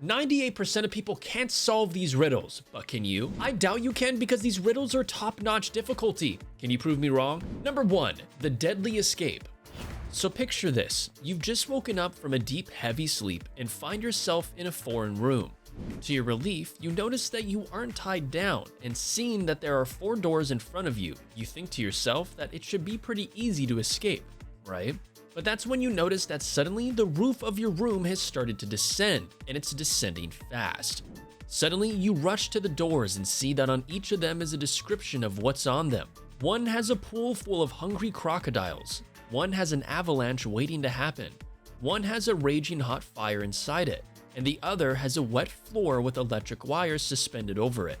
98% of people can't solve these riddles, but can you? I doubt you can because these riddles are top-notch difficulty. Can you prove me wrong? Number 1, the deadly escape. So picture this, you've just woken up from a deep, heavy sleep and find yourself in a foreign room. To your relief, you notice that you aren't tied down, and seeing that there are 4 doors in front of you, you think to yourself that it should be pretty easy to escape, right? But that's when you notice that suddenly the roof of your room has started to descend, and it's descending fast. Suddenly, you rush to the doors and see that on each of them is a description of what's on them. One has a pool full of hungry crocodiles. One has an avalanche waiting to happen. One has a raging hot fire inside it, and the other has a wet floor with electric wires suspended over it.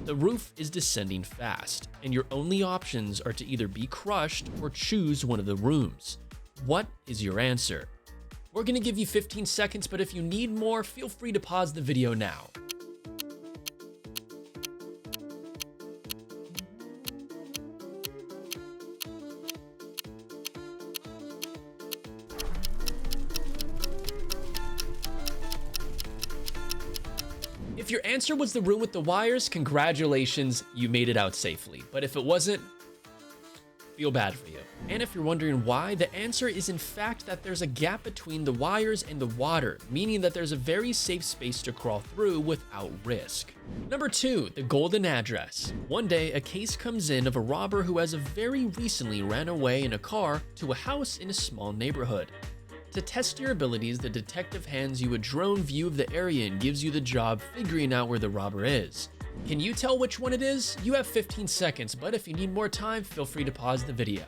The roof is descending fast, and your only options are to either be crushed or choose one of the rooms. What is your answer? We're gonna give you 15 seconds, but if you need more, feel free to pause the video now. If your answer was the room with the wires, congratulations, you made it out safely. But if it wasn't, feel bad for you. And if you're wondering why, the answer is in fact that there's a gap between the wires and the water, meaning that there's a very safe space to crawl through without risk. Number 2, the golden address. One day, a case comes in of a robber who has very recently ran away in a car to a house in a small neighborhood. To test your abilities, the detective hands you a drone view of the area and gives you the job figuring out where the robber is. Can you tell which one it is? You have 15 seconds, but if you need more time, feel free to pause the video.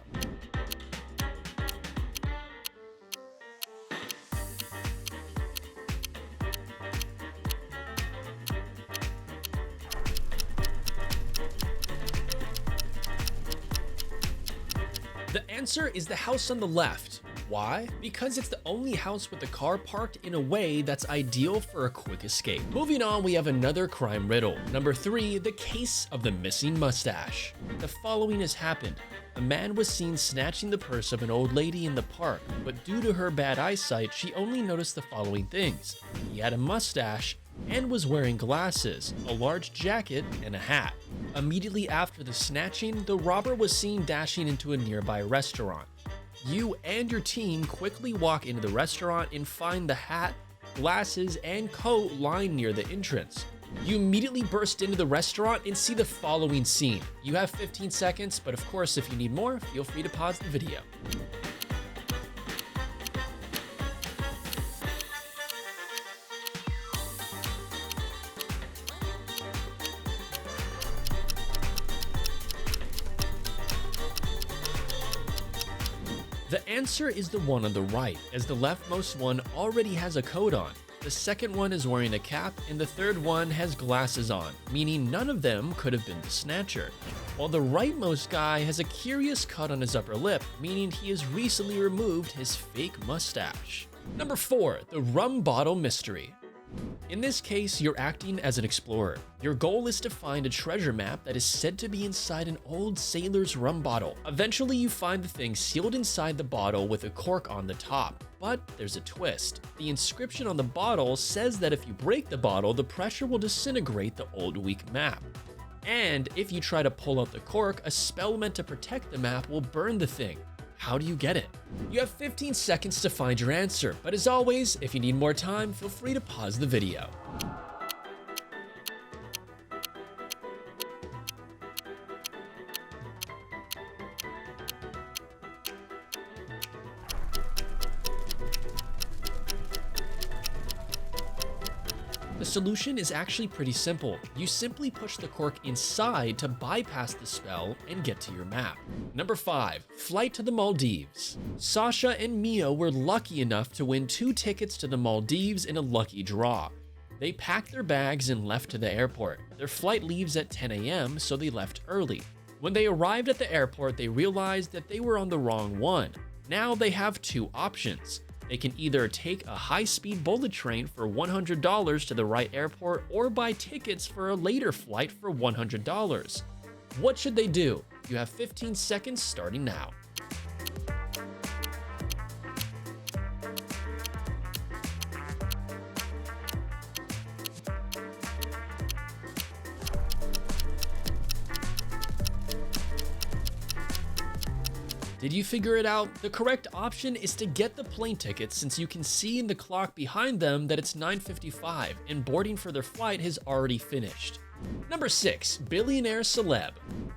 The answer is the house on the left. Why? Because it's the only house with the car parked in a way that's ideal for a quick escape. Moving on, we have another crime riddle. Number 3, the case of the missing mustache. The following has happened. A man was seen snatching the purse of an old lady in the park, but due to her bad eyesight, she only noticed the following things. He had a mustache and was wearing glasses, a large jacket, and a hat. Immediately after the snatching, the robber was seen dashing into a nearby restaurant. You and your team quickly walk into the restaurant and find the hat, glasses, and coat lying near the entrance. You immediately burst into the restaurant and see the following scene. You have 15 seconds, but of course, if you need more, feel free to pause the video. The answer is the one on the right, as the leftmost one already has a coat on. The second one is wearing a cap, and the third one has glasses on, meaning none of them could have been the snatcher. While the rightmost guy has a curious cut on his upper lip, meaning he has recently removed his fake mustache. Number 4, the rum bottle mystery. In this case, you're acting as an explorer. Your goal is to find a treasure map that is said to be inside an old sailor's rum bottle. Eventually, you find the thing sealed inside the bottle with a cork on the top. But there's a twist. The inscription on the bottle says that if you break the bottle, the pressure will disintegrate the old weak map. And if you try to pull out the cork, a spell meant to protect the map will burn the thing. How do you get it? You have 15 seconds to find your answer, but as always, if you need more time, feel free to pause the video. The solution is actually pretty simple. You simply push the cork inside to bypass the spell and get to your map. Number 5, flight to the Maldives. Sasha and Mia were lucky enough to win 2 tickets to the Maldives in a lucky draw. They packed their bags and left to the airport. Their flight leaves at 10 a.m., so they left early. When they arrived at the airport, they realized that they were on the wrong one. Now they have 2 options. They can either take a high-speed bullet train for $100 to the right airport or buy tickets for a later flight for $100. What should they do? You have 15 seconds starting now. Did you figure it out? The correct option is to get the plane tickets, since you can see in the clock behind them that it's 9:55 and boarding for their flight has already finished. Number 6, billionaire celeb.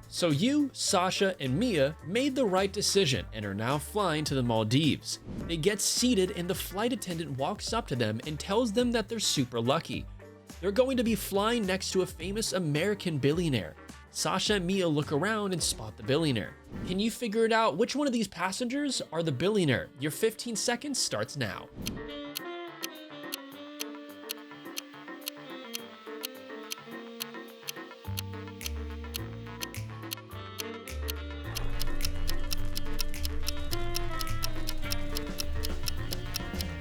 So you, Sasha, and Mia made the right decision and are now flying to the Maldives. They get seated and the flight attendant walks up to them and tells them that they're super lucky. They're going to be flying next to a famous American billionaire. Sasha and Mia look around and spot the billionaire. Can you figure it out? Which one of these passengers are the billionaire? Your 15 seconds starts now.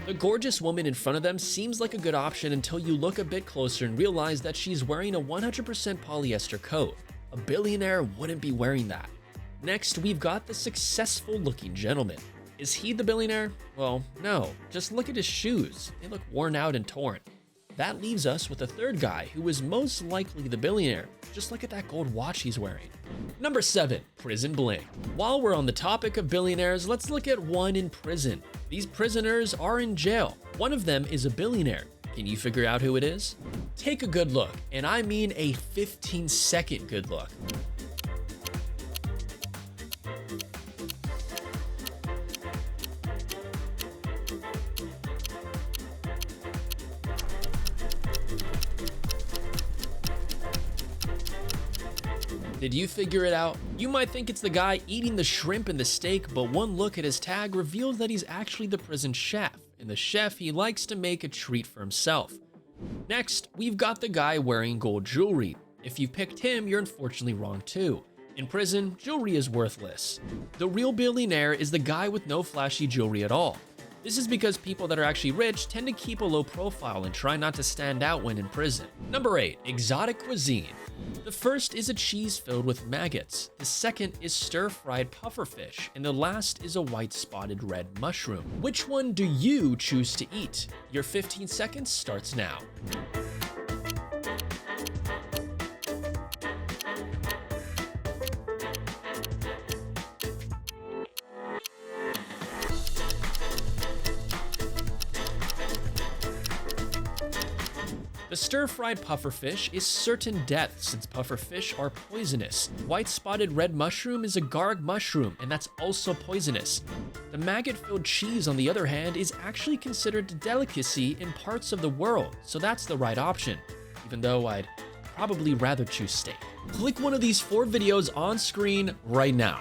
The gorgeous woman in front of them seems like a good option until you look a bit closer and realize that she's wearing a 100% polyester coat. A billionaire wouldn't be wearing that. Next, we've got the successful looking gentleman. Is he the billionaire? Well, no. Just look at his shoes. They look worn out and torn. That leaves us with a third guy who is most likely the billionaire. Just look at that gold watch he's wearing. Number 7, prison bling. While we're on the topic of billionaires, let's look at one in prison. These prisoners are in jail. One of them is a billionaire. Can you figure out who it is? Take a good look, and I mean a 15-second good look. Did you figure it out? You might think it's the guy eating the shrimp and the steak, but one look at his tag reveals that he's actually the prison chef, and the chef, he likes to make a treat for himself. Next, we've got the guy wearing gold jewelry. If you picked him, you're unfortunately wrong too. In prison, jewelry is worthless. The real billionaire is the guy with no flashy jewelry at all. This is because people that are actually rich tend to keep a low profile and try not to stand out when in prison. Number 8, exotic cuisine. The first is a cheese filled with maggots. The second is stir-fried pufferfish, and the last is a white spotted red mushroom. Which one do you choose to eat? Your 15 seconds starts now. The stir-fried pufferfish is certain death, since pufferfish are poisonous. White spotted red mushroom is a garg mushroom, and that's also poisonous. The maggot-filled cheese, on the other hand, is actually considered a delicacy in parts of the world, so that's the right option, even though I'd probably rather choose steak. Click one of these 4 videos on screen right now.